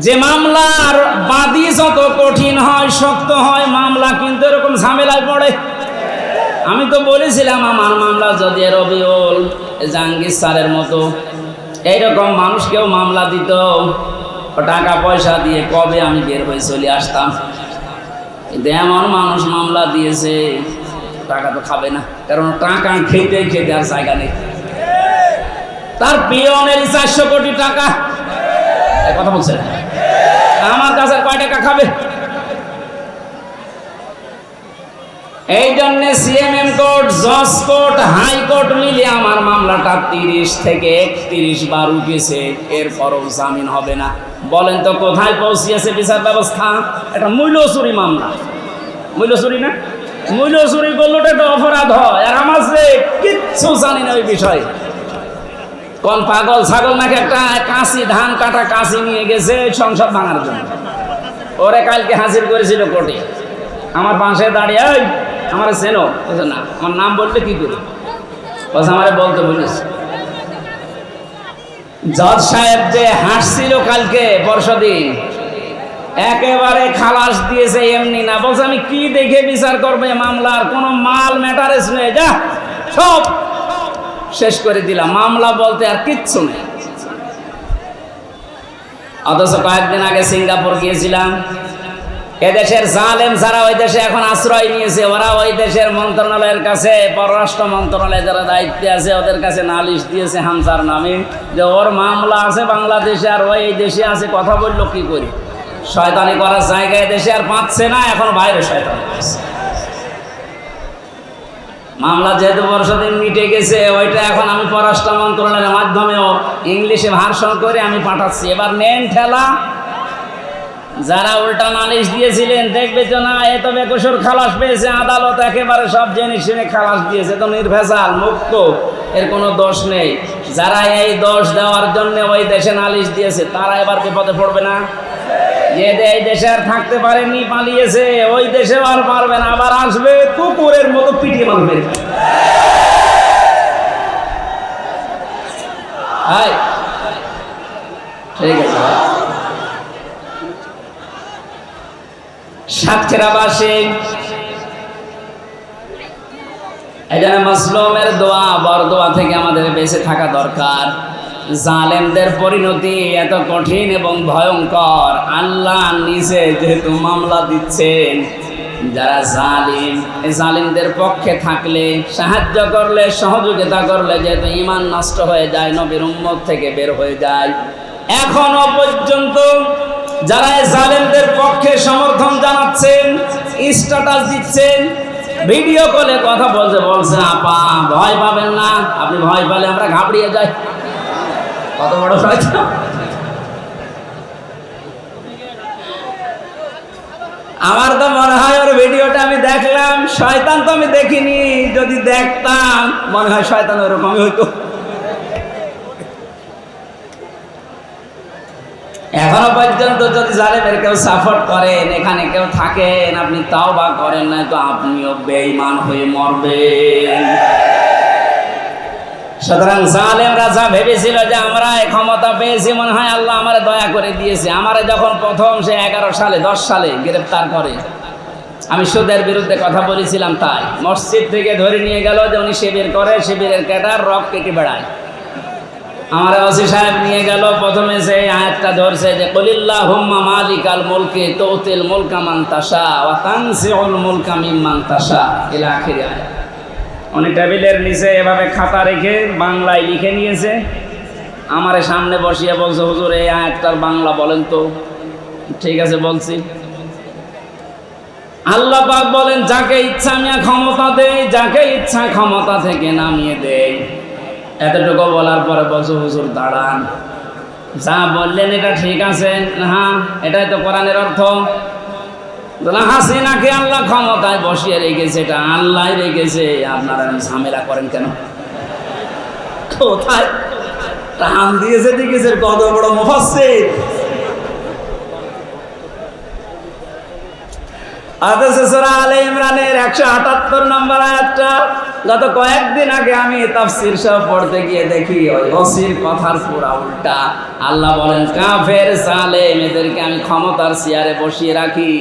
যে মামলার বাদী যত কঠিন হয়, শক্ত হয়, মামলা কিন্তু এরকম ঝামেলায় পড়ে। আমি তো বলেছিলাম আমার মামলা যদি রবিউল জাহাঙ্গীর স্যারের মতো এইরকম মানুষ কেউ মামলা দিত, টাকা পয়সা দিয়ে কবে আমি বের হয়ে চলে আসতাম। কিন্তু এমন মানুষ মামলা দিয়েছে, টাকা তো খাবে না, কারণ টাকা খেতে খেতে আর জায়গা নেই। তার পিয়নের 400 কোটি টাকা, কথা বলছে, আমার কাছে কয় টাকা খাবে? এই জন্য সিএমএম কোর্ট, জজ কোর্ট, হাইকোর্ট মিলিয়ে আমার মামলাটা 30 থেকে 31 বার উঠেছে, এরপরও জামিন হবে না। বলেন তো কোথায় পৌঁছিয়েছে বিচার ব্যবস্থা? এটা মূল্য চুরি মামলা। মূল্য চুরি না, মূল্য চুরি করলে তো একটা অপরাধ হয়, আর আমার যে কিচ্ছু জানি না ওই বিষয়ে। কোন পাগল ছাগল নাকি একটা কাশি, ধান কাটা কাশি নিয়ে গেছে সংসদ ভাঙার জন্য, ওরে কালকে হাজির করেছিল কোর্টে। আমার পাশে দাঁড়িয়ে, ওই আমার চেনো? বলছে না। আমার নাম বললে কি করি? বলছে আমারে বলতে বলিস। জজ সাহেব যে হাসছিল কালকে পরশুদিন, একেবারে খালাস দিয়েছে এমনি না। বলছে আমি কি দেখে বিচার করবে মামলার, কোনো মাল ম্যাটারেস নেই, যা সব শেষ করে দিলাম, মামলা বলতে আর কিচ্ছু নেই। অথচ কয়েকদিন আগে সিঙ্গাপুর গিয়েছিলাম, এদেশের জালেম যারা ওই দেশে এখন আশ্রয় নিয়েছে, ওরা ওই দেশের মন্ত্রণালয়ের কাছে, পররাষ্ট্র মন্ত্রণালয়ে যারা দায়িত্বে আছে ওদের কাছে নালিশ দিয়েছে হামসার নামে, যে ওর মামলা আছে বাংলাদেশে আর ওই দেশে আছে, কথা বললো কি করি? শয়তানি করার জায়গায় দেশে আর পাচ্ছে না, এখন বাইরে শয়তানি করছে। মামলা যেহেতু বর্ষদিন মিটে গেছে, ওইটা এখন আমি পররাষ্ট্র মন্ত্রণালয়ের মাধ্যমেও ইংলিশে ভার্সন করে আমি পাঠাচ্ছি। এবার নেন ঠেলা, যারা উল্টা নালিশ দিয়েছিলেন দেখবে যে না এ তো বেকসুর খালাস পেয়েছে, আদালত একেবারে সব জেনে শুনে খালাস দিয়েছে, তো নির্ভেজাল মুক্ত, এর কোনো দোষ নেই। যারা এই দোষ দেওয়ার জন্য ওই দেশে নালিশ দিয়েছে তারা এবার বিপদে পড়বে না? যে এই দেশে আর থাকতে পারেনি, পালিয়েছে, ওই দেশে আর পারবে না, আবার আসবে কুকুরের মতো পিটিয়ে মারবে। ঠিক আছে, সাতক্ষীরাবাসী এখানে মাসলুমের দোয়া, বরদোয়া থেকে আমাদের বেঁচে থাকা দরকার। জালেমদের পরিণতি এত কঠিন এবং ভয়ঙ্কর, আল্লাহ নিজে যেহেতু মামলা দিচ্ছেন, যারা জালিম, এই জালিমদের পক্ষে থাকলে, সাহায্য করলে, সহযোগিতা করলে যেহেতু ঈমান নষ্ট হয়ে যায়, নবীর উম্মত থেকে বের হয়ে যায়। এখনো পর্যন্ত যারা এই জালেমদের পক্ষে সমর্থন জানাচ্ছেন, স্ট্যাটাস দিচ্ছেন, ভিডিও কলে কথা বলছে আপা ভয় পাবেন না, আপনি ভয় পেলে আমরা ঘাবড়িয়ে যাই। কত বড় শয়তান! আমার তো মনে হয় ওর ভিডিওটা আমি দেখলাম, শয়তান তো আমি দেখিনি, যদি দেখতাম মনে হয় শয়তান ওরকমই হইতো। এখনো পর্যন্ত যদি জালেমের কেউ সাপোর্ট করেন, এখানে কেউ থাকেন, আপনি তাওবা করেন না তো আপনিও বেঈমান হয়ে মরবেন। সুতরাং জালেমরা যা ভেবেছিল যে আমরা ক্ষমতা পেয়েছি, মনে হয় আল্লাহ আমারে দয়া করে দিয়েছে। আমারে যখন প্রথম সে 11 সালে 10 সালে গ্রেফতার করে, আমি সুদের বিরুদ্ধে কথা বলেছিলাম, তাই মসজিদ থেকে ধরে নিয়ে গেল যে উনি শিবির করে, শিবিরের ক্যাডার, রক কেটে বেড়ায়। আমার ওসি সাহেব নিয়ে গেল, প্রথমে যে আয়াতটা ধরছে যে কুলিল্লাহুম্মা মালিকাল মুলকি তুতিল মুলকা মান তাশা ওয়া তানজিউল মুলকা মিম্মান তাশা ইলা আখির আয়াত। উনি টেবিলের নিচে এভাবে খাতা রেখে বাংলায় লিখে নিয়েছে, আমারে সামনে বসিয়ে বলছে হুজুর এই আয়াতটার বাংলা বলেন তো। ঠিক আছে বলছি। আল্লাহ পাক বলেন যাকে ইচ্ছা আমি ক্ষমতা দেই, যাকে ইচ্ছা ক্ষমতা থেকে নামিয়ে দেই। এতটুকু বলার পরে বলছো হুজুর দাঁড়ান, যা বললেন এটা ঠিক আছে, হ্যাঁ এটাই তো কোরআনের অর্থ। হাসিনাকে আল্লাহ ক্ষমতায় বসিয়ে রেখেছে, এটা আল্লাহ রেখেছে, আপনারা ঝামেলা করেন কেন? কোথায় টান দিয়েছে দেখেছে, কত বড় মুফাসসির। অথচ সূরা আলে ইমরানের 178 নম্বর আয়াতটা গত কয়েকদিন আগে আমি তাফসীর সব পড়তে গিয়ে দেখি ওই ওসির কথার পুরা উল্টা। আল্লাহ বলেন কাফের জালেম এদেরকে আমি ক্ষমতার চেয়ারে বসিয়ে রাখি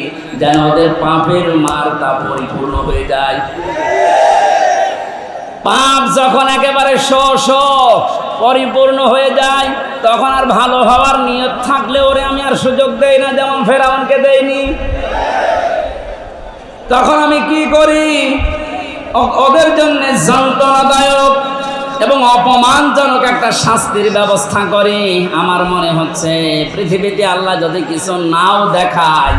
যেন ওদের পাপের মারটা পরিপূর্ণ হয়ে যায়। পাপ যখন একেবারে পরিপূর্ণ হয়ে যায় তখন আর ভালো হওয়ার নিয়ত থাকলে ওরে আমি আর সুযোগ দেই না, যেমন ফেরাউনকে দেইনি। তখন আমি কি করি? ওদের জন্য যন্ত্রণাদায়ক এবং অপমানজনক একটা শাস্তির ব্যবস্থা করি। আমার মনে হচ্ছে পৃথিবীতে আল্লাহ যদি কিছু নাও দেখায়,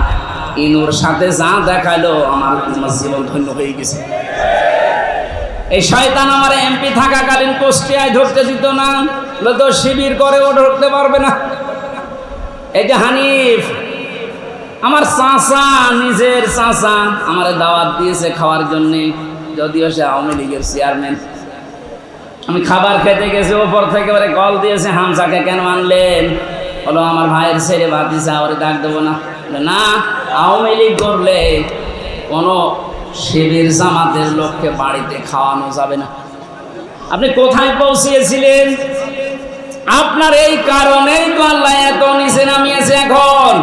ইনুর সাথে যা দেখালো আমার জীবন ধন্য হয়ে গেছে। এই শয়তান আমার এমপি থাকাকালীন কুষ্টিয়ায় ঢুকতে দিত না, তো শিবির করে ও ঢুকতে পারবে না। এই যে হানিফ আমার চাচা, নিজের চাচা আমার দাওয়াত দিয়েছে খাওয়ার জন্যে, যদিও সে আওয়ামী লীগের চেয়ারম্যান। আমি খাবার খেতে গেছি, ওপর থেকে ওরে কল দিয়েছে, হামসাকে কেন আনলেন? বলো আমার ভাইয়ের ছেলে ভাতিজা, ওরে ডাক দেবো না। না, আওয়ামী লীগ করলে কোনো শিবির জামাতের লোককে বাড়িতে খাওয়ানো যাবে না। আপনি কোথায় পৌঁছিয়েছিলেন? আপনার এই কারণেই তো আল্লাহ এত নিচে নামিয়েছে। এখন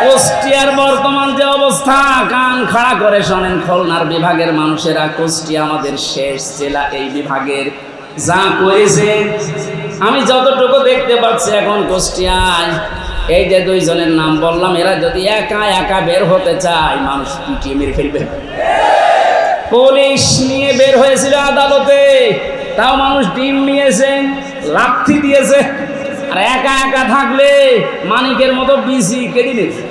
কুষ্টিয়ার বর্তমান যে অবস্থা, কান খাড়া করে শোনেন খুলনার বিভাগের মানুষেরা, কুষ্টিয়া আমাদের শেষ জেলা এই বিভাগের, যা করেছে আমি যতটুকু দেখতে পাচ্ছি এখন কুষ্টিয়ায় এই যে দুইজনের নাম বললাম, এরা যদি একা একা বের হতে চায় মানুষ পিটিয়ে মেরে ফেলবে। পুলিশ নিয়ে বের হয়েছিল আদালতে, তাও মানুষ ডিম নিয়েছে, লাঠি দিয়েছে। আর একা একা থাকলে মানিকের মতো বিসি কেটে দিয়েছে।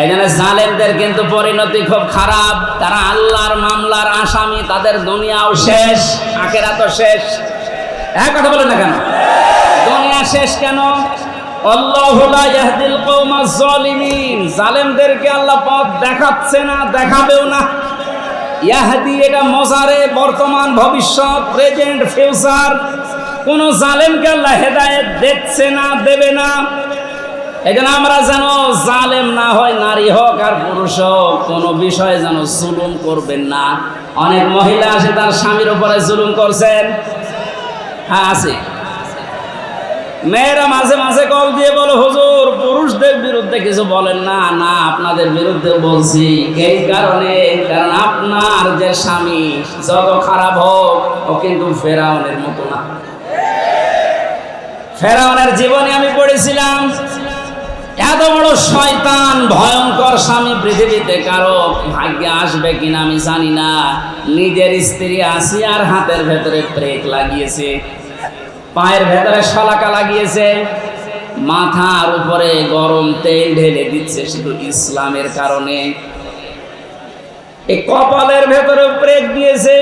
এই জন্য জালেমদের কিন্তু পরিণতি খুব খারাপ। তারা আল্লাহর মামলার আসামি, তাদের দুনিয়াও শেষ, আখিরাতও শেষ। এক কথা বলেন না কেন? দুনিয়া শেষ কেন? আল্লাহু লা ইয়াহদিল কওমাজ জালিমিন, জালেমদেরকে আল্লাহ পথ দেখাচ্ছে না, দেখাবেও না। ইয়াহদি এটা মজারে, বর্তমান, ভবিষ্যৎ, প্রেজেন্ট, ফিউচার। কোন জালেমকে আল্লাহ হেদায়েত দিচ্ছে না, দেবে না। এজন্য আমরা যেন জালেম না হয়, নারী হোক আর পুরুষ হোক, কোনো বিষয়ে যেন জুলুম করবেন না। অনেক মহিলা আছে তার স্বামীর উপরে জুলুম করছেন। হ্যাঁ আছে। মেয়েরা মাঝে মাঝে কল দিয়ে বলো, হুজুর পুরুষদের বিরুদ্ধে কিছু বলেন না। না, আপনাদের বিরুদ্ধে বলছি এই কারণে, কারণ আপনার যে স্বামী যত খারাপ হোক, ও কিন্তু ফেরাউনের মতো না। ফেরাউনের জীবনে আমি পড়েছিলাম, এত বড় শয়তান, ভয়ঙ্কর স্বামী পৃথিবীতে কারো ভাগ্যে আসবে কিনা আমি জানি না। নিজের স্ত্রী আসিয়ার হাতের ভেতরে ব্রেক লাগিয়েছে, পায়ের ভেতরে শলাকা লাগিয়েছে, মাথার উপরে গরম তেল ঢেলে দিচ্ছে শুধু ইসলামের কারণে। এই কপালের ভেতরে ব্রেক দিয়েছে।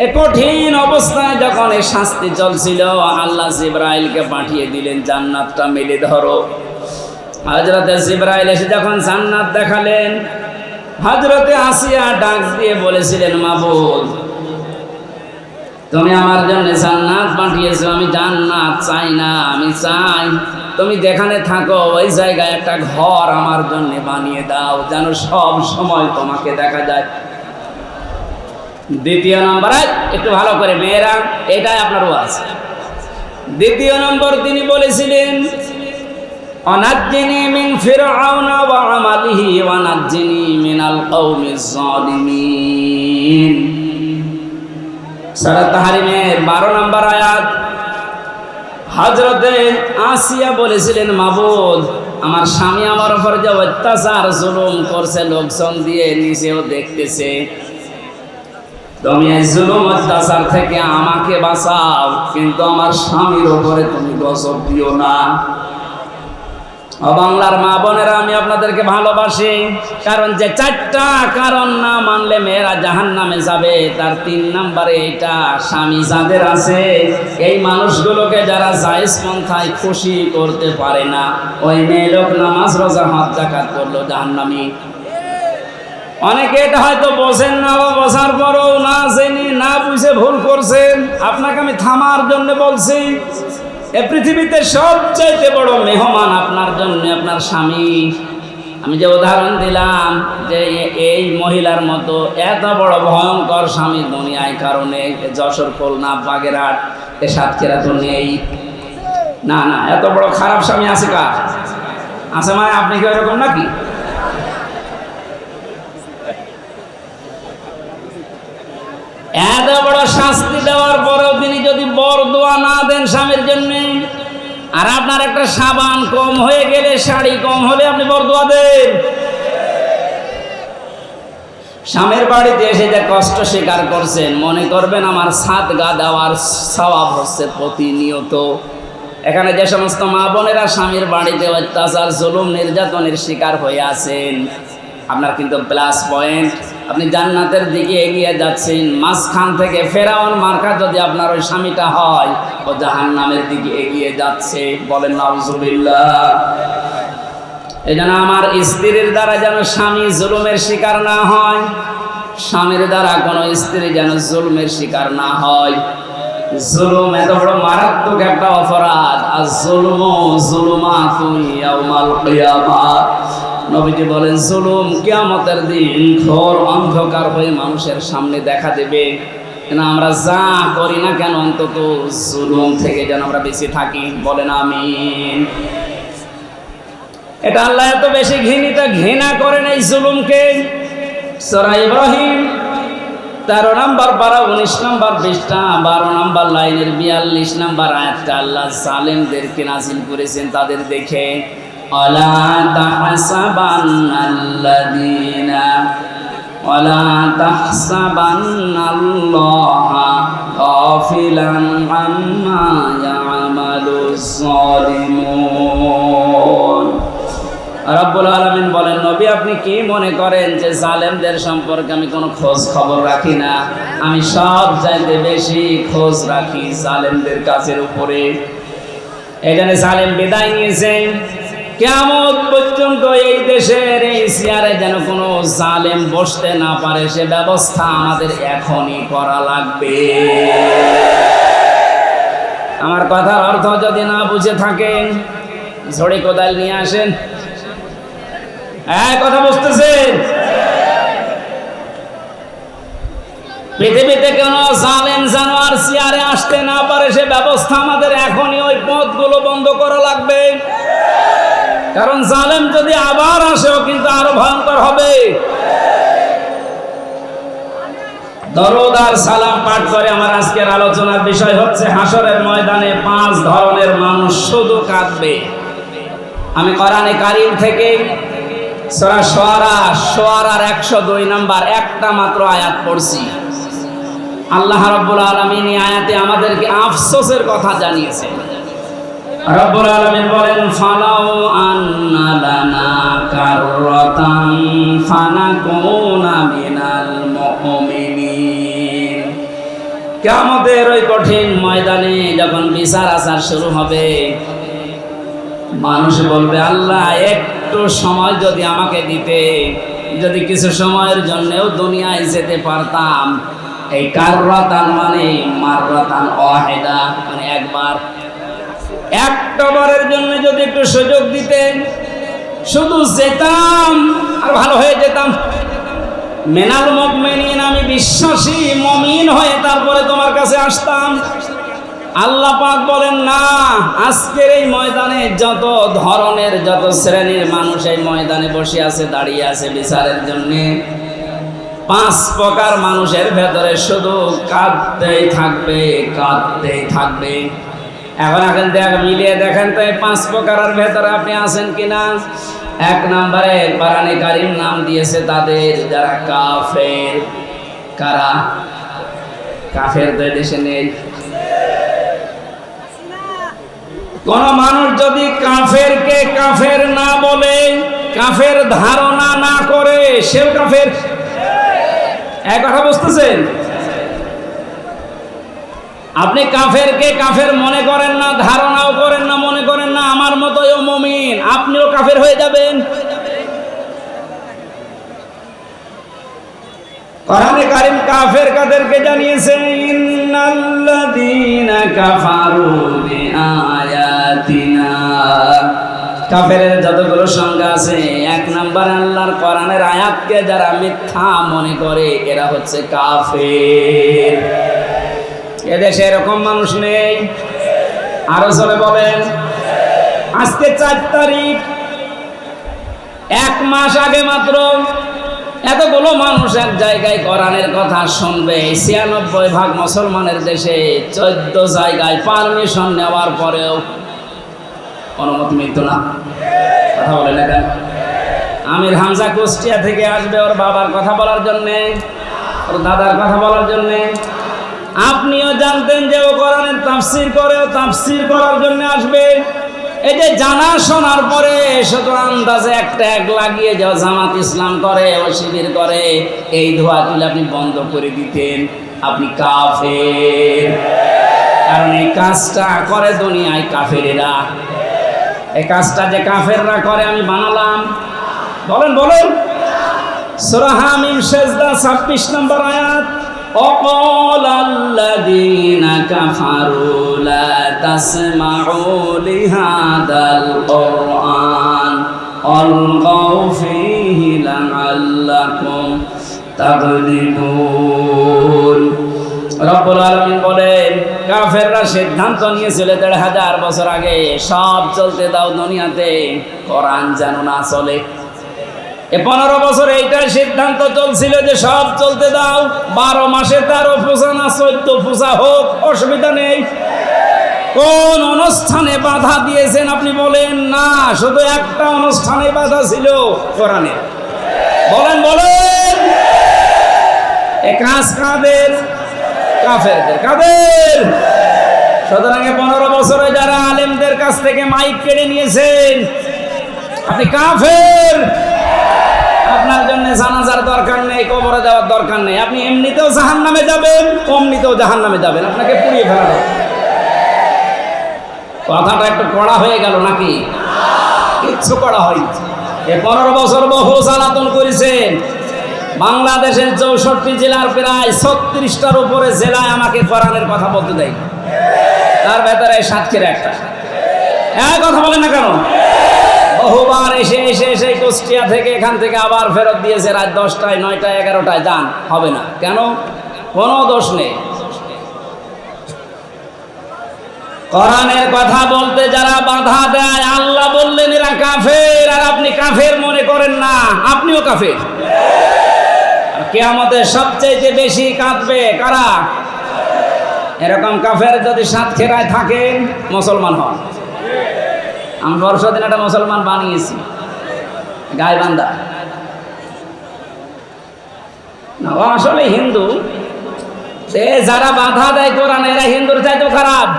এ কঠিন অবস্থায় যখন এই শাস্তি চলছিল, আল্লাহ জিবরাইলকে পাঠিয়ে দিলেন, জান্নাতটা মেলে ধরো। হযরতে জিবরাইল এসে যখন জান্নাত দেখালেন, হযরতে আসিয়া ডাক দিয়ে বলেছিলেন, মাবুদ তুমি আমার জন্য জান্নাত পাঠিয়েছো, আমি জান্নাত চাই না, আমি চাই তুমি যেখানে থাকো ওই জায়গায় একটা ঘর আমার জন্য বানিয়ে দাও, যেন সব সময় তোমাকে দেখা যায়। দ্বিতীয় নম্বর, একটু ভালো করে মেয়েরা, এটাই আপনার ওয়াজ। দ্বিতীয় নম্বর তিনি বলেছিলেন, অনাজ্জিনি মিন ফিরআউনা ওয়া আমালিহি ওয়া নাজ্জিনি মিনাল কওমিজ জালিমিন। সূরা তাহরিমের 12 নম্বর আয়াত। হযরতে আসিয়া বলেছিলেন, মাবুদ আমার স্বামী আমার উপর যে অত্যাচার জুলুম করছে, লোকজন দিয়ে নিজেও দেখতেছে, তুমি এই জুলুম অত্যাচার থেকে আমাকে বাঁচাও, কিন্তু আমার স্বামীর উপরে তুমি গজব দিও না। ও বাংলার মা বোনেরা, আমি আপনাদেরকে ভালোবাসি, কারণ যে 4টা কারণ না মানলে মেয়েরা জাহান্নামে যাবে, তার 3 নম্বরে এটা। স্বামী যাদের আছে, এই মানুষগুলোকে যারা জায়েজ পন্থায় খুশি করতে পারে না, ওই মেয়ে লোক নামাজ রোজা হজ যাকাত করলো জাহান্নামী। অনেকে এটা হয়তো বোঝেন না, বা বোঝার পরও না জেনে না বুঝে ভুল করছেন, আপনাকে আমি থামার জন্য বলছি। এই পৃথিবীতে সবচাইতে বড় মেহমান আপনার জন্য আপনার স্বামী। আমি যে উদাহরণ দিলাম যে এই মহিলার মতো এত বড় ভয়ঙ্কর স্বামী দুনিয়ায় কারণে যশোর, খুলনা, বাগেরহাট, এ সাতক্ষীরা তো নেই। না না, এত বড় খারাপ স্বামী আছে কার? আছে মানে আপনি কি এরকম নাকি? এত বড় শাস্তি দেওয়ার পরেও তিনি যদি বরদোয়া না দেন স্বামীর জন্য, আর আপনার একটা সাবান কম হয়ে গেলে, শাড়ি কম হলে আপনি বরদোয়া দেন। স্বামীর বাড়িতে এসে যে কষ্ট স্বীকার করছেন, মনে করবেন আমার সাদগা দেওয়ার সওয়াব হচ্ছে প্রতিনিয়ত। এখানে যে সমস্ত মা বোনেরা স্বামীর বাড়িতে অত্যাচার, জুলুম, নির্যাতনের শিকার হয়ে আছেন, আপনার কিন্তু প্লাস পয়েন্ট। আপনি জান্নাতের দিকে এগিয়ে যাচ্ছেন। মাঝখান থেকে ফেরাউন মার্কা যদি আপনার ওই স্বামীটা হয়, ও জাহান্নামের দিকে এগিয়ে যাচ্ছে। বলেন নাউজুবিল্লাহ। এই জন্য আমার স্ত্রীর দ্বারা যেন স্বামী জুলুমের শিকার না হয়, স্বামীর দ্বারা কোনো স্ত্রী যেন জুলুমের শিকার না হয়। জুলুম এত বড় মারাত্মক একটা অপরাধ। আর জুলুমু যুলুমাতুন ইয়াউমাল কিয়ামাহ। নবীজি বলেন জুলুম কিয়ামতের দিন ঘোর অন্ধকার হয়ে মানুষের সামনে দেখা দেবে। কেন আমরা যা করি না কেন, অন্তত জুলুম থেকে যেন আমরা বেঁচে থাকি। বলেন আমিন। এটা আল্লাহ এত বেশি ঘৃণা করেন এই জুলুমকে। সূরা ইব্রাহিম 13 নম্বর পারা 19 নম্বর পৃষ্ঠা 12 নম্বর লাইনের 42 নম্বর আয়াতটা আল্লাহ জালেমদেরকে নাযিল করেছেন তাদের দেখে। ওয়ালা তাহসাবান্নাল্লাহা গাফিলান আম্মা ইয়ামালুজ যালিমুন। রব্বুল আলামিন বলেন, নবী আপনি কি মনে করেন যে জালেমদের সম্পর্কে আমি কোনো খোঁজ খবর রাখি না? আমি সব চাইতে বেশি খোঁজ রাখি জালেমদের কাজের উপরে। এখানে জালেম বিদায় নিয়েছেন, কিয়ামত পর্যন্ত এই দেশের এই চেয়ারে যেন কোনো জালেম বসতে না পারে, সে ব্যবস্থা আমাদের এখনই করা লাগবে। আমার কথার অর্থ যদি না বুঝে থাকেন, ঝড়ে কোদাল নিয়ে আসেন। কথা বুঝতেছেন? পৃথিবীতে কোন জালেম জানোয়ার চেয়ারে আসতে না পারে, সে ব্যবস্থা আমাদের এখনই ওই পথগুলো বন্ধ করা লাগবে। কারণ জালেম যদি আবার আসেও কিন্তু আরো ভয়ঙ্কর হবে। দরুদ আর সালাম পাঠ করে আমার আজকের আলোচনার বিষয় হচ্ছে হাসরের ময়দানে 5 ধরনের মানুষ শুধু কাঁদবে। আমি কোরআনে কারীম থেকে সূরা শুআরার 102 নম্বর একটা মাত্র আয়াত পড়ছি। আল্লাহ রাব্বুল আলামিন এই আয়াতে আমাদেরকে আফসোসের কথা জানিয়েছেন। রব্বুল আলামিন বলেন, ফালাউ আন্না লানা কাররাতান ফানাকুনা মিনাল মুমিনিন। কিয়ামতের ওই কঠিন ময়দানে যখন বিচার আচার শুরু হবে, মানুষ বলবে, আল্লাহ একটু সময় যদি আমাকে দিতে, যদি কিছু সময়ের জন্যও দুনিয়ায় যেতে পারতাম। এই কাররাতান মানে মাররাতান ওয়াহিদা, মানে একটা বারের জন্য যদি একটু সুযোগ দিতেন, শুধু যেতাম আর ভালো হয়ে যেতাম। মিনাল মুমিনিন, আমি বিশ্বাসী মুমিন হয়ে তারপরে তোমার কাছে আসতাম। আল্লাহ পাক বলেন না, আজকের এই ময়দানে যত ধরনের, যত শ্রেণীর মানুষ এই ময়দানে বসে আছে, দাঁড়িয়ে আছে বিচারের জন্য, 5 প্রকার মানুষের ভেতরে শুধু কাঁদতেই থাকবে। এখন মিলিয়ে দেখেন তো এই 5 প্রকারের ভেতরে আপনি আছেন কিনা। 1 নম্বরে কোরআনে কারীম নাম দিয়েছে তাদের, যারা কাফের। কারা কাফের? তো দেশে নেই। কোন মানুষ যদি কাফেরকে কাফের না বলে, কাফের ধারণা না করে, সেও কাফের। এক কথা বুঝতেছেন? আপনি কাফেরকে কাফের মনে করেন না, ধারণাও করেন না, মনে করেন না আমার মতোই মুমিন, আপনিও কাফের হয়ে যাবেন। কোরআনে কারীম কাফের কাদেরকে জানিয়েছেন, ইন্নাল্লাযীনা কাফারু বিআয়াতিনা। কাফেরের যতগুলো সংজ্ঞা আছে, এক নম্বরে আল্লাহর কোরআনের আয়াতকে যারা মিথ্যা মনে করে এরা হচ্ছে কাফের। এদেশে এরকম মানুষ নেই? আরো চলে বলেন। আজকে 4 তারিখ, 1 মাস আগে মাত্র এতগুলো মানুষ এক জায়গায় কোরআনের কথা শুনবে। 96% মুসলমানের দেশে 14 জায়গায় পারমিশন নেওয়ার পরেও অনুমতি মিলত না। কথা বলে না কেন? আমির হামজা কুষ্টিয়া থেকে আসবে ওর বাবার কথা বলার জন্যে, ওর দাদার কথা বলার জন্যে। আপনিও জানতেন যে ও কোরআনের তাফসীর করে, ও তাফসীর করার জন্য আসবে। এই যে জানা শোনার পরে শুধু আন্দাজে একটা এক লাগিয়ে যে জামাত ইসলাম করে, ও শিবির করে, এই ধোয়া তুলে আপনি বন্ধ করে দিতেন, আপনি কাফের। কারণ এই কাজটা করে দুনিয়ায় কাফেরেরা। এই কাজটা যে কাফেররা করে আমি বানালাম। বলেন বলেন। সূরা হামিম সেজদা 26 নম্বর আয়াত। وقال الذين كفروا لا تسمعوا لهذا القرآن والغوا فيه لعلكم تغلبون। রব্বুল আলামিন বলেন, কাফেররা সিদ্ধান্ত নিয়েছিল 1500 বছর আগে, সব চলতে দাও দুনিয়াতে, কোরআন যেন না চলে। 15 বছর এইটাই সিদ্ধান্ত চলছিল যে সব চলতে দাও, 12 মাসে 13 পূজা না 14 পূজা হোক, অসুবিধা নেই। কোন অনুষ্ঠানে বাধা দিয়েছেন আপনি বলেন? না, শুধু একটা অনুষ্ঠানে বাধা ছিল, কোরআনে। বলেন বলেন। এ কাজ কাদের? কাফেরদের। কাদের? সুতরাং 15 বছরে যারা আলেমদের কাছ থেকে মাইক কেড়ে নিয়েছেন, আপনি কাফের। আপনার জন্য জানাজার দরকার নেই, কবরে যাওয়ার দরকার নেই। আপনি এমনিতেও জাহান্নামে যাবেন, অমনিতেও জাহান্নামে যাবেন, আপনাকে পুড়িয়ে ফেলা হবে। কথাটা একটু কড়া হয়ে গেল নাকি? কিচ্ছু কড়া হয়নি। 15 বছর বহু জ্বালাতন করেছেন। বাংলাদেশের 64 জেলার প্রায় 36টার উপরে জেলায় আমাকে কোরআনের কথা বলতে দেয়, তার ভেতরে সাতক্ষীরা একটা। কথা বলেন না কেন? বহুবার এসে এসে এসে কুষ্টিয়া থেকে এখান থেকে আবার ফেরত দিয়েছে রাত 10টায়, 9টায়, 11টায়। যান, হবে না। কেন? কোনো দোষ নেই। কোরআনের কথা বলতে যারা বাধা দেয়, আল্লাহ বললেন এরা কাফের, আর আপনি কাফের মনে করেন না, আপনিও কাফের। কিয়ামতে সবচেয়ে বেশি কাঁদবে কারা? এরকম কাফের যদি সাতক্ষীরায় থাকেন, মুসলমান হন। আমি বর্ষদিন একটা মুসলমান বানিয়েছি, গাইবান্ধা। না, ও আসলে হিন্দু। যারা বাধা দেয় কোরআন, এরা হিন্দুর চাইতেও খারাপ।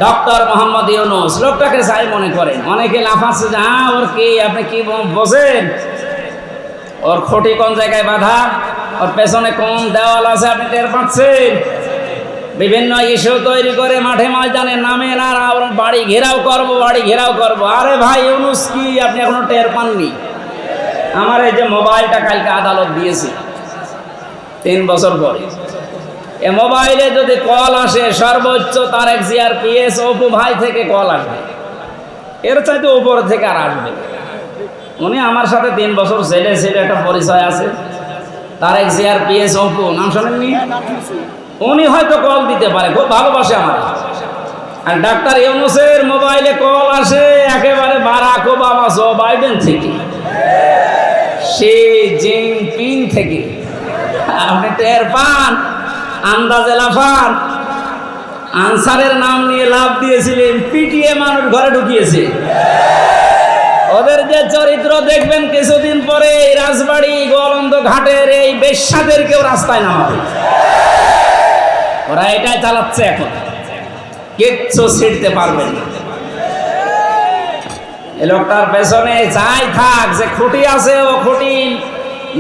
ডক্টর মোহাম্মদ ইউনূস লোকটাকে চাই মনে করেন। অনেকে লাফাচ্ছে যে ওর কি, আপনি কি বোঝেন? ওর খুঁটি কোন জায়গায় বাধা, ওর পেছনে কোন দেওয়াল আছে আপনি টের পাচ্ছেন? বিভিন্ন ইস্যু তৈরি করে মাঠে ময়দানে নামেন, আর বাড়ি ঘেরাও করবো, বাড়ি ঘেরাও করবো। আরে ভাই, ইউনূস কি আপনি এখনো টের পাননি? আমার এই যে মোবাইলটা কালকে আদালত দিয়েছে 3 বছর পরে, এ মোবাইলে যদি কল আসে, সর্বোচ্চ তারেক জিয়ার পিএস অপু ভাই থেকে কল আসবে, এর চাইতে উপরে থেকে আর আসবে। উনি আমার সাথে 3 বছর ছেলে ছেলে একটা পরিচয় আছে, তারেক জিয়ার পিএস অপু, নাম শোনেননি? উনি হয়তো কল দিতে পারে, খুব ভালোবাসে আমার। আর ডাক্তার ইউনূসের মোবাইলে কল আসে একেবারে বারাক ওবামা, জো বাইডেন থেকে, শি জিনপিং থেকে। আপনি টের পান? আন্দাজে লাফান। আনসারের নাম নিয়ে লাভ দিয়েছিলেন, পিটিয়ে মানুষ ঘরে ঢুকিয়েছে। ওদের যে চরিত্র দেখবেন কিছুদিন পরে এই রাজবাড়ি গোয়ালন্দ ঘাটের এই বেশ্যাদেরকেও রাস্তায় নামাবে। ওরা এটাই চালাচ্ছে এখন, কিচ্ছু ছিঁড়তে পারবেন না। এই লোকটার পেছনে যাই থাক, যে খুঁটি আছে ও খুঁটি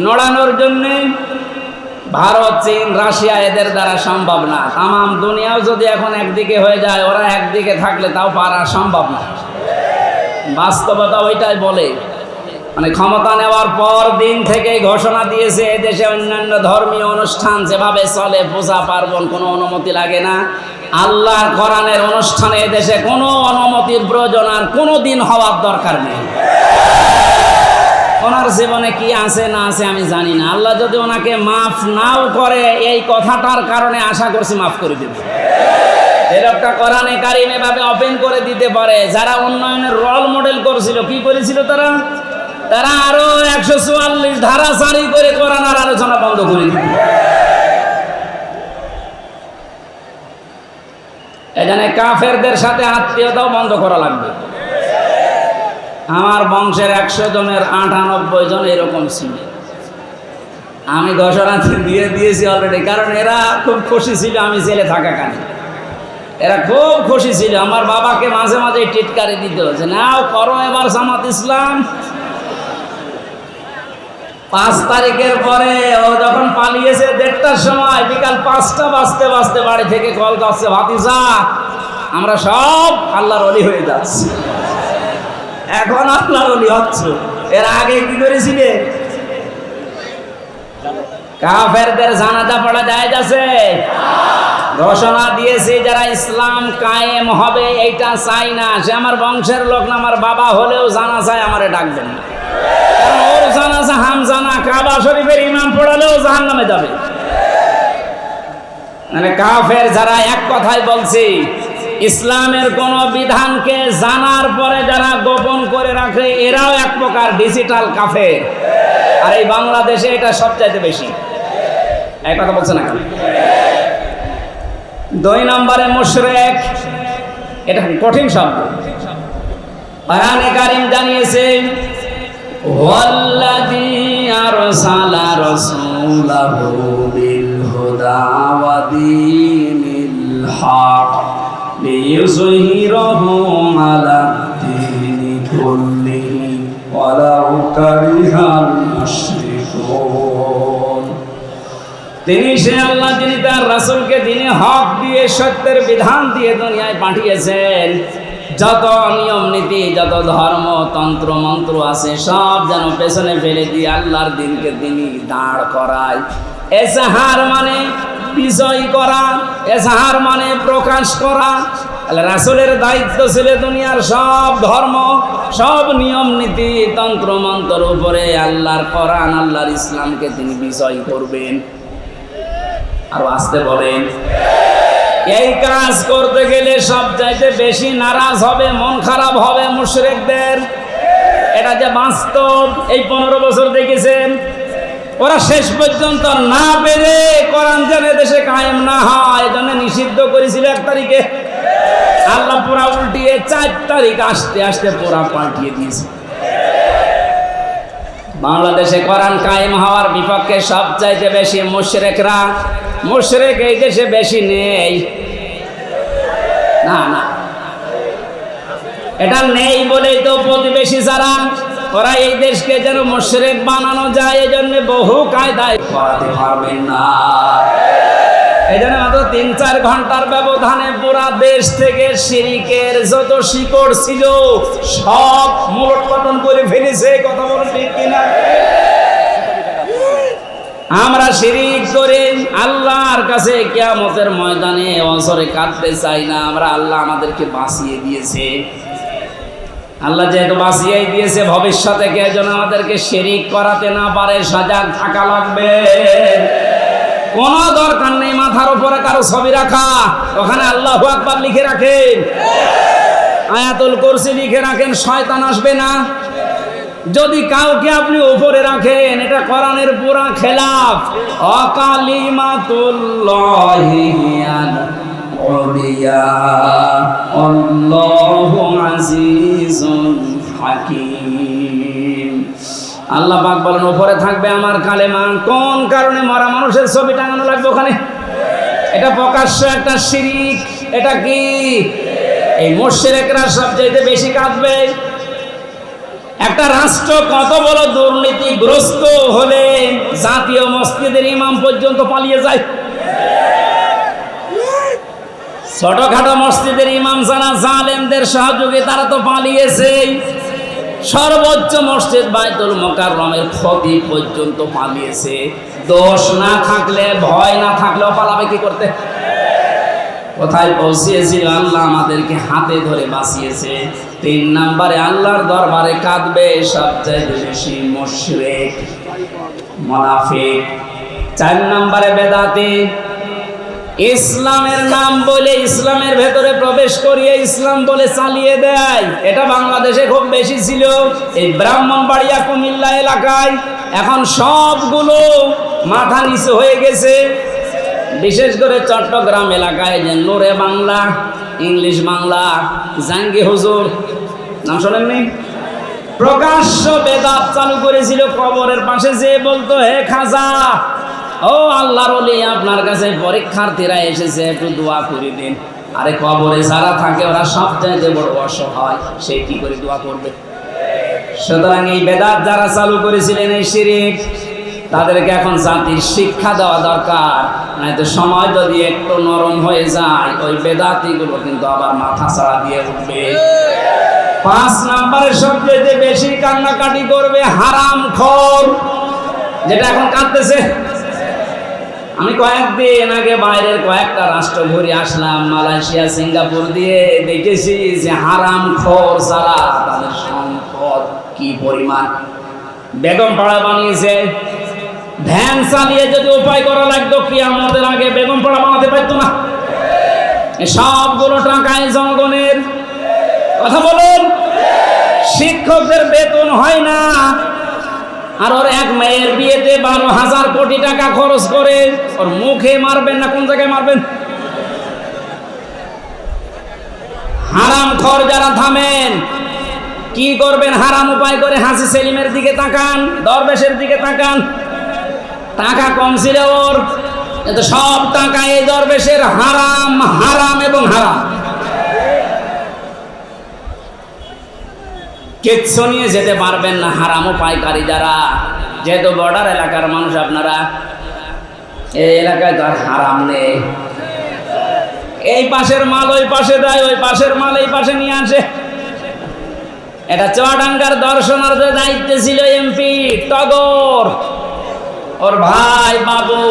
নড়ানোর জন্য ভারত, চীন, রাশিয়া, এদের দ্বারা সম্ভব না। তামাম দুনিয়াও যদি এখন একদিকে হয়ে যায়, ওরা একদিকে থাকলে তাও পারা সম্ভব না। বাস্তবতা ওইটাই বলে। মানে ক্ষমতা নেওয়ার পর দিন থেকেই ঘোষণা দিয়েছে এদেশে অন্যান্য ধর্মীয় অনুষ্ঠান যেভাবে চলে, পূজা পার্বণ, কোনো অনুমতি লাগে না। আল্লাহর কোরআনের অনুষ্ঠানে এদেশে কোনো অনুমতির প্রয়োজন আর কোনো দিন হওয়ার দরকার নেই। ওনার জীবনে কি আছে না আছে আমি জানি না। আল্লাহ যদি ওনাকে মাফ নাও করে, এই কথাটার কারণে আশা করছি মাফ করে দেবে। এরকমটা কোরআনে কারিম এভাবে ওপেন করে দিতে পারে। যারা উন্নয়নের রোল মডেল করেছিল, কি করেছিল তারা? তারা আরো 144 ধারা জারি করে কোরআন আর আলোচনা বন্ধ করে দিত। এখানে কাফেরদের সাথে আত্মীয়তাও বন্ধ করা লাগবে। আমার বংশের 100 জনের 98 জন এরকম ছিল। আমি ঘোষণা দিয়ে দিয়েছি অলরেডি, কারণ এরা খুব খুশি ছিল আমি জেলে থাকাকালীন। এরা খুব খুশি ছিল। আমার বাবাকে মাঝে মাঝে টিটকারি দিত যে নাও করো এবার জামাত ইসলাম। 5 তারিখের পরে ও যখন পালিয়েছে 1:30টার সময়, বিকাল 5টা বাজতে বাজতে বাড়ি থেকে কল যাচ্ছে, ভাতিজা আমরা সব আল্লাহর ওলি হয়ে যাচ্ছি। এখন আল্লাহর ওলি হচ্ছে। এর আগে কি করেছিলে? কাফেরদের জানাজা পড়া জায়েজ আছে? ঘোষণা দিয়েছে যারা ইসলাম কায়েম হবে এইটা চাই না, সে আমার বংশের লোক না, আমার বাবা হলেও জানাজায় আমারে ডাকবেন না। কারণ ওর জানাজা হামজানা, কাবা শরীফের ইমাম পড়ালেও জাহান্নামে যাবে। মানে কাফের যারা এক কথাই বলছি, ইসলামের কোন বিধানকে জানার পরে যারা গোপন করে রাখে, এরাও এক প্রকার ডিজিটাল কাফের। আর এই বাংলাদেশে এটা সবচাইতে বেশি। এক কথা বলছে না কেন? 2 নম্বরে মুশরিক, এটা কঠিন শব্দ। কোরআনে কারীম জানিয়েছে ওয়াল্লাযী আরসালা রাসূলাহু বিল হুদা ওয়া দীনিল হক লিইয়ুযহিরাহু আলা দীনি কুল্লিহি ওয়ালাউ কারিহাল মুশরিকুন। তিনি সে আল্লাহ যিনি তার রাসূলকে দ্বীনে হক দিয়ে, সত্যের বিধান দিয়ে দুনিয়ায় পাঠিয়েছেন। যত নিয়ম নীতি, যত ধর্ম তন্ত্র মন্ত্র আছে সব যেন পেছনে ফেলে দিয়ে আল্লাহর দিনকে তিনি দাঁড় করায়। এজাহার মানে বিজয় করা, এজাহার মানে প্রকাশ করা। রাসূলের দায়িত্ব ছিল দুনিয়ার সব ধর্ম, সব নিয়ম নীতি তন্ত্র মন্ত্রের উপরে আল্লাহর কোরআন, আল্লাহর ইসলামকে তিনি বিজয় করবেন। আর আসতে বলেন, এই কাজ করতে গেলে সবচাইতে বেশি নারাজ হবে, মন খারাপ হবে মুশরিকদের। এটা যে বাস্তব, এই 15 বছর দেখেছেন। ওরা শেষ পর্যন্ত না পেরে কোরআন যেন দেশে কায়েম না হয় এজন্য নিষিদ্ধ করেছিল 1 তারিখে। আল্লাহ পুরা উল্টিয়ে 4 তারিখ আসতে আসতে পুরা পাল্টিয়ে দিয়েছে। বাংলাদেশে কোরআন কায়েম হওয়ার বিপক্ষে সবচাইতে বেশি মুশরিকরা। মুশরিক এই দেশে বেশি নেই, না না, এটা নেই বলেই তো প্রতিবেশী যারা, ওরা এই দেশকে যেন মুশরিক বানানো যায় এজন্য বহু কায়দায় করাতে পারবেন না। এই জন্য মাত্র 3-4 ঘন্টার ব্যবধানে পুরা দেশ থেকে শিরিকের যত শিকড় ছিল সব মূলোৎপাটন করে ফেলেছে। কথা বলেন ঠিক কিনা? আমরা শিরিক করে আল্লাহর কাছে কিয়ামতের ময়দানে অজরে কাঁদতে চাই না। আমরা আল্লাহ আমাদেরকে বাঁচিয়ে দিয়েছে। আল্লাহ যেহেতু বাঁচিয়ে দিয়েছে, ভবিষ্যতে কেউ যেন আমাদেরকে শিরিক করাতে না পারে সজাগ থাকা লাগবে। কোন দরকার নেই মাথার উপরে কারো ছবি রাখা, ওখানে আল্লাহু আকবার লিখে রাখেন, আয়াতুল কুরসি লিখে রাখেন, শয়তান আসবে না। যদি কাউকে আপনি উপরে রাখেন, এটা কোরআনের পুরা খেলাফ। অকালিমাতুল্লাহি হিয়াল উলিয়া আল্লাহু আজিজুন হাকীম। আল্লাহ পাক বলেন উপরে থাকবে আমার কালেমা। কোন কারণে মরা মানুষের ছবি টাঙানো লাগবে ওখানে? এটা প্রকাশ্য একটা শিরিক। এটা কি? এই মুশরিকরা সবচেয়ে বেশি কাঁদবে। একটা রাষ্ট্র কত বড় দুর্নীতিগ্রস্ত হলে জাতীয় মসজিদের ইমাম পর্যন্ত পালিয়ে যায়। ছোটখাটো মসজিদের ইমাম যারা জালেমদের সহযোগী তারা তো পালিয়েছে। সর্বোচ্চ মসজিদ বাইতুল মুকাররমের খতিব পর্যন্ত পালিয়েছে। দোষ না থাকলে, ভয় না থাকলেও পালাবে কি করতে? কোথায় পৌঁছিয়েছিল? আল্লাহ আমাদেরকে হাতে ধরে বাঁচিয়েছে। 3 নম্বরে আল্লাহর দরবারে কাঁদবে সবচেয়ে বেশি মুশরিক, মুনাফিক। 4 নম্বরে বেদাতি। ইসলামের নাম বলে ইসলামের ভেতরে প্রবেশ করিয়ে ইসলাম বলে চালিয়ে দেয়। এটা বাংলাদেশে খুব বেশি ছিল, এই ব্রাহ্মণবাড়িয়া কুমিল্লা এলাকায়। এখন সবগুলো মাথা নিচু হয়ে গেছে। বিশেষ করে চট্টগ্রাম এলাকায় যে নূরে বাংলা, ইংলিশ বাংলা, জাঙ্গি হুজুর, নাম শোনেননি? প্রকাশ্য বেদাত চালু করেছিল। কবরের পাশে যে বলতো, হে খাজা, ও আল্লাহর ওলি, আপনার কাছে পরীক্ষার্থীরা এসেছে, একটু দোয়া করে দিন। আরে কবরে যারা থাকে ওরা সবচাইতে বড় অসহায়, সে কি করে দোয়া করবে? সুতরাং এই বেদাত যারা চালু করেছিলেন, এই শিরক, তাদেরকে এখন জাতির শিক্ষা দেওয়া দরকার। নয়তো সময় যদি একটু নরম হয়ে যায়, ওই বেদাতিগুলো কিন্তু আবার মাথা ছাড়া দিয়ে উঠবে। 5 নম্বরের সবচেয়ে বেশি কান্নাকাটি করবে হারামখোর, যেটা এখন কাঁদতেছে। আমি কয়েকদিন আগে বাইরের কয়েকটা রাষ্ট্র ঘুরে আসলাম, মালয়েশিয়া, সিঙ্গাপুর দিয়ে, দেখেছি যে হারামখোর যারা, তাদের সম্পদ কি পরিমাণ। বেগম পাড়া বানিয়েছে। ভ্যান চালিয়ে যদি উপায় করা লাগতো, কিয়ামতের আগে বেগম পাড়া বানাতে পারতো না। সবগুলো টাকায় জনগণের। কথা বলুন, শিক্ষকদের বেতন হয় না, আর ওর এক মেয়ের বিয়েতে 12,000 কোটি টাকা খরচ করে। ওর মুখে মারবেন না কোন জায়গায় মারবেন? হারামখোর যারা, থামেন। কি করবেন? হারাম উপায় করে হাসি সেলিমের দিকে তাকান, দরবেশের দিকে তাকান। টাকা কম ছিল ওর, কিন্তু সব টাকা এই দরবেশের। হারাম, হারাম এবং হারাম। কিচ্ছু নিয়ে যেতে পারবেন না হারাম উপায়কারী যারা। যেহেতু বর্ডার এলাকার মানুষ আপনারা, এই এলাকায় তো আর হারাম নেই। এই পাশের মাল ওই পাশে দেয়, ওই পাশের মাল এই পাশে নিয়ে আসে। এটা চুয়াডাঙ্গার দর্শনার্থীর দায়িত্বে ছিল এমপি টগর, ওর ভাই বাবু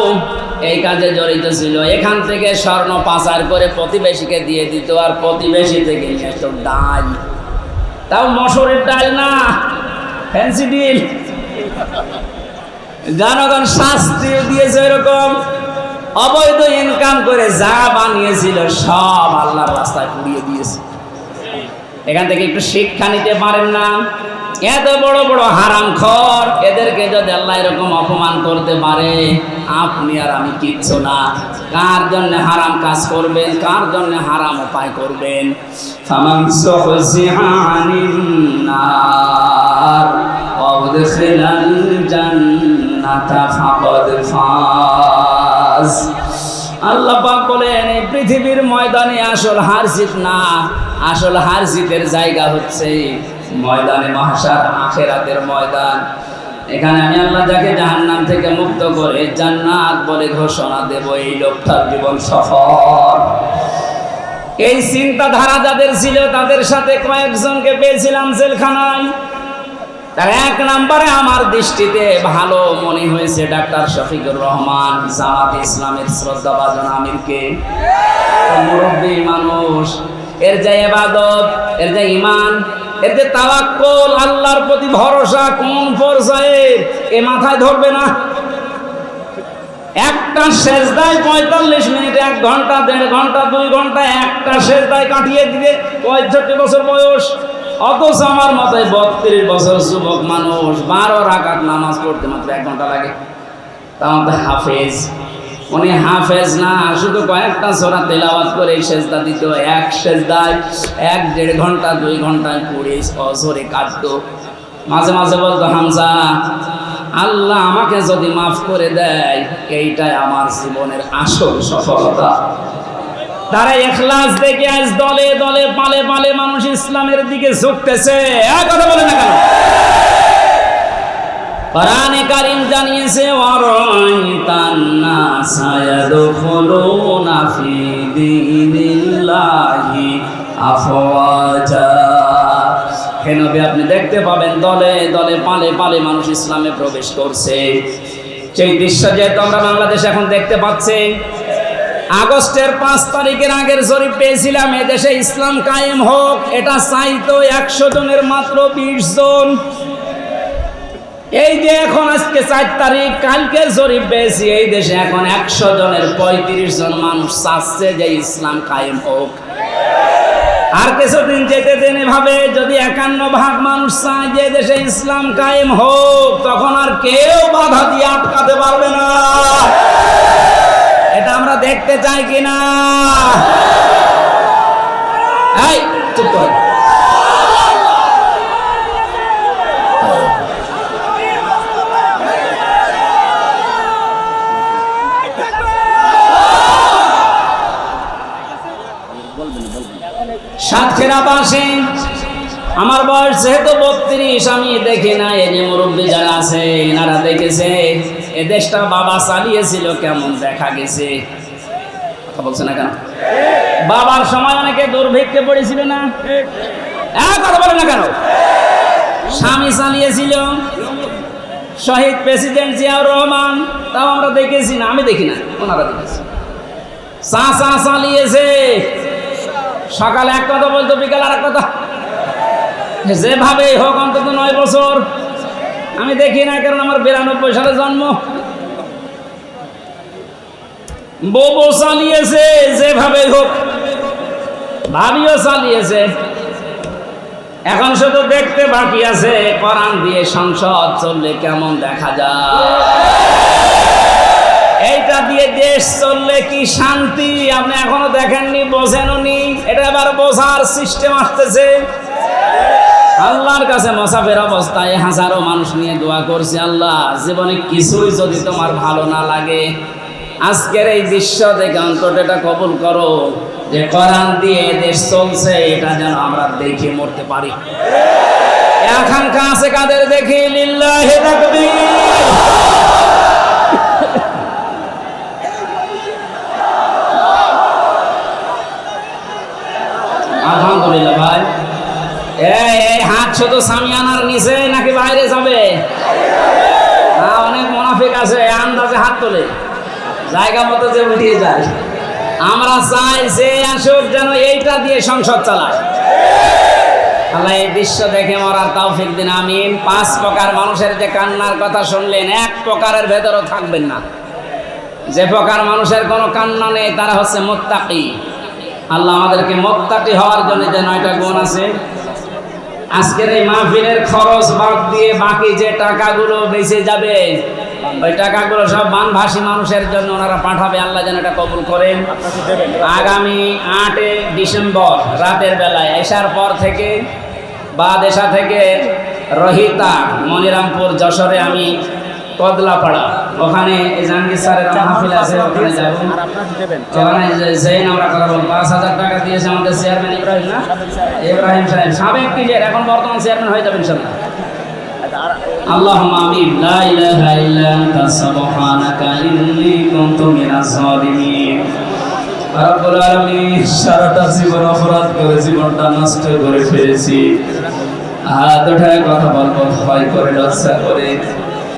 এই কাজে জড়িত ছিল। এখান থেকে স্বর্ণ পাচার করে প্রতিবেশীকে দিয়ে দিত, আর প্রতিবেশী থেকে নিয়ে আসতো ডাল। তাও মসুরের ডাল না, ফ্যান্সি ডিল। জনগণ শাস্তি দিয়েছে এরকম। অবৈধ ইনকাম করে যা বানিয়েছিল সব আল্লাহর রাস্তায় পুড়িয়ে দিয়েছে। এখান থেকে একটু শিক্ষা নিতে পারেন না? এত বড় বড় হারামখোর, এদেরকে যদি আল্লাহ এরকম অপমান করতে পারে, আপনি আর আমি কিচ্ছু না। কার জন্য হারাম কাজ করবেন, কার জন্য হারাম উপায় করবেন? ফামান যুহজিহা আনিন নার ওয়া উদখিলাল জান্নাতা ফাকাদ ফাজ। আল্লাহ পাক বলেন, এই পৃথিবীর ময়দানে আসল হার জিত না, আসল হার জিতের জায়গা হচ্ছে ময়দানে মাহশার, আখিরাতের ময়দান। এখানে আমি আল্লাহ যাকে জাহান্নাম থেকে মুক্ত করে জান্নাত বলে ঘোষণা দেব, এই লোকটার জীবন সফল। এই চিন্তাধারা যাদের ছিল, তাদের সাথে কয়েকজনকে পেয়েছিলাম জেলখানায়। তার 1 নম্বরে আমার দৃষ্টিতে ভালো মনে হয়েছে ডাক্তার শফিকুর রহমান, জামাত ইসলামের শ্রদ্ধাভাজন আমিরকে। মুরব্বী মানুষ, এর যে ইবাদত, এর যে ঈমান, এর যে তাওয়াক্কুল, আল্লাহর প্রতি ভরসা কোন পর্যায়ে এ মাথায় ধরবে না। একটা সেজদায় 45 মিনিট, 1 ঘন্টা, 1.5 ঘন্টা, 2 ঘন্টা একটা সেজদায় কাটিয়ে দিবে 65 বছর বয়স। অথচ আমার মতো 32 বছর যুবক মানুষ 12 রাকাত নামাজ পড়তে মাত্র 1 ঘন্টা লাগে। তাও তো হাফেজ। উনি হাফেজ না, শুধু কয়েকটা সূরা তেলাওয়াত করে সেজদা দিত। এক সেজদায় 1-1.5 ঘন্টা, 2 ঘন্টায় পড়ে অজরে কাটতো। মাঝে মাঝে বলতো, হামজা, আল্লাহ আমাকে যদি মাফ করে দেয়, এইটাই আমার জীবনের আসল সফলতা। তারা ইখলাস দেখে আজ দলে দলে পালে পালে মানুষ ইসলামের দিকে ঝুঁকতেছে। কথা বলে না কেন? কোরআনে কারীম জানিয়েছে, ওয়ারাইতান নাসা ইয়াদখুলুনা ফি দীনিল্লাহি আফওয়াজা। হে নবী, আপনি দেখতে পাবেন দলে দলে পালে পালে মানুষ ইসলামে প্রবেশ করছে। সেই দৃশ্য যেহেতু আমরা বাংলাদেশে এখন দেখতে পাচ্ছি। আগস্টের 5 তারিখের আগের জরিপ পেয়েছিলাম, এদেশে ইসলাম কায়েম হোক, এটা চাইতো 100 জনের মাত্র 20 জন। এই যে এখন আজকে 4 তারিখ, কালকের জরিপ পেয়েছি, এই দেশে এখন 100 জনের 35 জন মানুষ চাচ্ছে যে ইসলাম কায়েম হোক। আর কিছুদিন যেতে দেন এভাবে, যদি 51% মানুষ চায় যে দেশে ইসলাম কায়েম হোক, তখন আর কেউ বাধা দিয়ে আটকাতে পারবে না। এটা আমরা দেখতে চাই কিনা? এই চুপ কর। সাতক্ষীরাবাসী, আমার বয়স যেহেতু 32, আমি দেখি না। এই যে মুরব্বী যারা আছে এনারা দেখেছে এ দেশটা বাবা চালিয়েছিল, কেমন দেখা গেছে। কথা বলছে না কেন? বাবার সময় অনেকে দুর্ভিক্ষে পড়েছিল না? কথা বলে না কেন? স্বামী চালিয়েছিল, শহীদ প্রেসিডেন্ট জিয়াউর রহমান, তাও আমরা দেখেছি না? আমি দেখি না, ওনারা দেখেছে। চাচা চালিয়েছে, সকালে এক কথা বলতো, বিকাল আর এক কথা। যেভাবে হোক অন্তত 9 বছর আমি দেখি না, কারণ আমার 92 সালে জন্ম। বউ চালিয়েছে, যেভাবে হোক। ভাবিও চালিয়েছে। এখন শুধু দেখতে বাকি আছে কোরআন দিয়ে সংসদ চললে কেমন দেখা যায়। এইটা দিয়ে দেশ চললে কি শান্তি, আপনি এখনো দেখেননি, বোঝেননি। এটা এবার বোঝার সিস্টেম আসতেছে। আল্লাহর কাছে মুসাফির অবস্থায় হাজারো মানুষ নিয়ে দোয়া করছে, আল্লাহ জীবনে কিছুই যদি তোমার ভালো না লাগে, আজকের এই দৃশ্য দেখে অন্তত এটা কবুল করো যে কোরআন দিয়ে দেশ চলছে, এটা যেন আমরা দেখে মরতে পারি। আকাঙ্ক্ষা আছে কাদের? দেখি লিল্লাহি তাকবীর। আলহামদুলিল্লাহ ভাই। এই হাত শুধু সামিয়ানার নিচে নাকি বাইরে যাবে? অনেক মুনাফিক আছে, আন্দাজে হাত তোলে, জায়গা মতো যে উঠিয়ে যায়। আমরা চাই যে আসুক যেন এইটা দিয়ে সংসদ চালায়। আল্লাহ এই দৃশ্য দেখে মরার তৌফিক দিন, আমিন। 5 প্রকার মানুষের যে কান্নার কথা শুনলেন, এক প্রকারের ভেতরও থাকবেন না। যে প্রকার মানুষের কোনো কান্না নেই তারা হচ্ছে মুত্তাকি। আল্লাহ আমাদেরকে মুত্তাকি হওয়ার জন্য যে 9টা গুণ আছে, আজকের এই মাহফিলের খরচ বাদ দিয়ে বাকি যে টাকাগুলো বেঁচে যাবে, ওই টাকাগুলো সব বানভাসী মানুষের জন্য ওনারা পাঠাবে। আল্লাহ যেন এটা কবুল করেন। আগামী 8 ডিসেম্বর রাতের বেলায় এশার পর থেকে বাদেশা থেকে রহিতা, মনিরামপুর, যশোরে আমি কদলাপাড়া, ওখানে জাহাঙ্গীর স্যারের মাহফিল আছে, ওখানে যাব। ওখানে যেই আমরা কথা বলবো। 5,000 টাকা দিয়েছে আমাদের চেয়ারম্যান ইব্রাহিম, না ইব্রাহিম সাহেব, সাবেক ক্লিয়ার, এখন বর্তমান চেয়ারম্যান হয়ে যাবে ইনশাআল্লাহ। আল্লাহুম্মা আমিন। লা ইলাহা ইল্লা আনতা সুবহানাকা ইন্নী কুনতু মিনাজ জালিমিন। রব্বুল আলামিন, সারাটা জীবন অপরাধ করে জীবনটা নষ্ট করে ফেলেছি। হাত উঠায় কথা বলবো ভয় করে, লজ্জা করে।